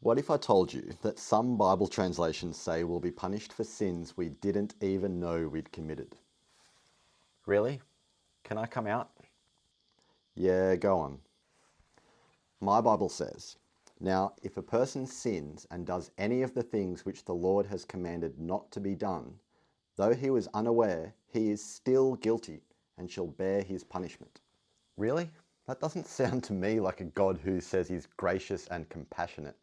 What if I told you that some Bible translations say we'll be punished for sins we didn't even know we'd committed? Really? Can I come out? Yeah, go on. My Bible says, "Now, if a person sins and does any of the things which the Lord has commanded not to be done, though he was unaware, he is still guilty and shall bear his punishment." Really? That doesn't sound to me like a God who says he's gracious and compassionate.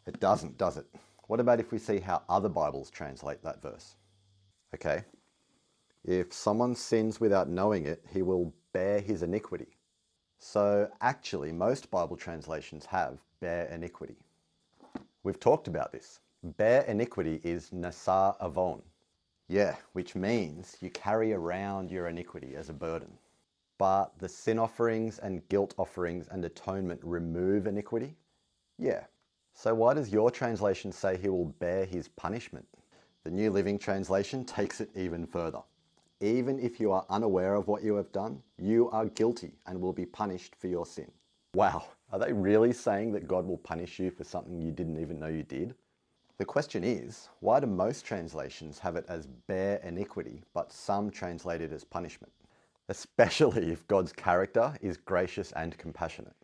It doesn't, does it? What about if we see how other Bibles translate that verse? Okay. If someone sins without knowing it, he will bear his iniquity. So actually, most Bible translations have bear iniquity. We've talked about this. Bear iniquity is nasa avon. Yeah, which means you carry around your iniquity as a burden. But the sin offerings and guilt offerings and atonement remove iniquity? Yeah. So why does your translation say he will bear his punishment? The New Living Translation takes it even further. Even if you are unaware of what you have done, you are guilty and will be punished for your sin. Wow, are they really saying that God will punish you for something you didn't even know you did? The question is, why do most translations have it as bear iniquity, but some translate it as punishment? Especially if God's character is gracious and compassionate.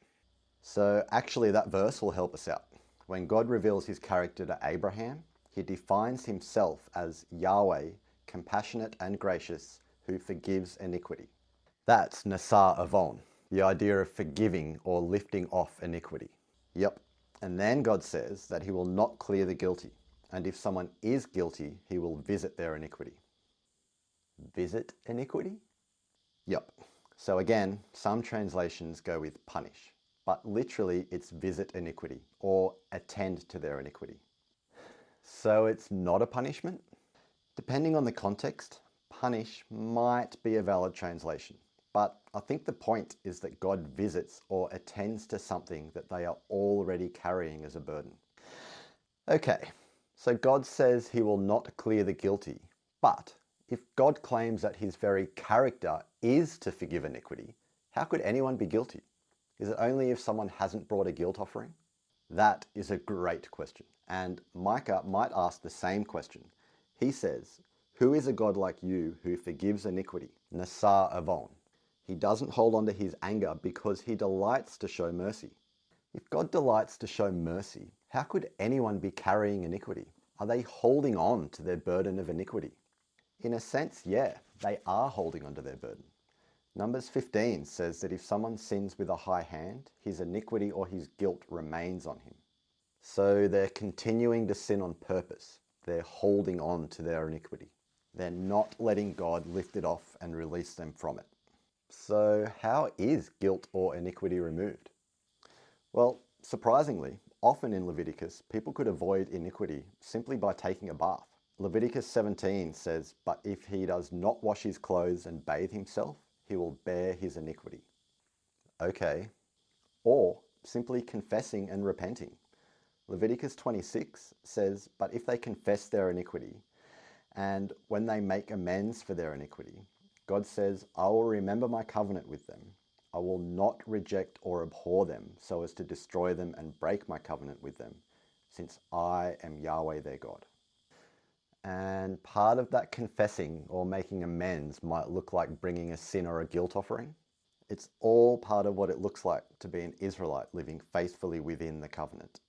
So actually that verse will help us out. When God reveals his character to Abraham, he defines himself as Yahweh, compassionate and gracious, who forgives iniquity. That's Nasa Avon, the idea of forgiving or lifting off iniquity. Yep. And then God says that he will not clear the guilty. And if someone is guilty, he will visit their iniquity. Visit iniquity? Yep. So again, some translations go with punish, but literally it's visit iniquity or attend to their iniquity. So it's not a punishment? Depending on the context, punish might be a valid translation. But I think the point is that God visits or attends to something that they are already carrying as a burden. Okay, so God says he will not clear the guilty, but if God claims that his very character is to forgive iniquity, how could anyone be guilty? Is it only if someone hasn't brought a guilt offering? That is a great question, and Micah might ask the same question. He says, "Who is a God like you who forgives iniquity?" Nasa Avon. He doesn't hold on to his anger because he delights to show mercy. If God delights to show mercy, how could anyone be carrying iniquity? Are they holding on to their burden of iniquity? In a sense, yeah, they are holding on to their burden. Numbers 15 says that if someone sins with a high hand, his iniquity or his guilt remains on him. So they're continuing to sin on purpose. They're holding on to their iniquity. They're not letting God lift it off and release them from it. So how is guilt or iniquity removed? Well, surprisingly, often in Leviticus, people could avoid iniquity simply by taking a bath. Leviticus 17 says, "But if he does not wash his clothes and bathe himself, he will bear his iniquity." Okay. Or simply confessing and repenting. Leviticus 26 says, "But if they confess their iniquity, and when they make amends for their iniquity, God says, I will remember my covenant with them. I will not reject or abhor them so as to destroy them and break my covenant with them, since I am Yahweh their God." And part of that confessing or making amends might look like bringing a sin or a guilt offering. It's all part of what it looks like to be an Israelite living faithfully within the covenant.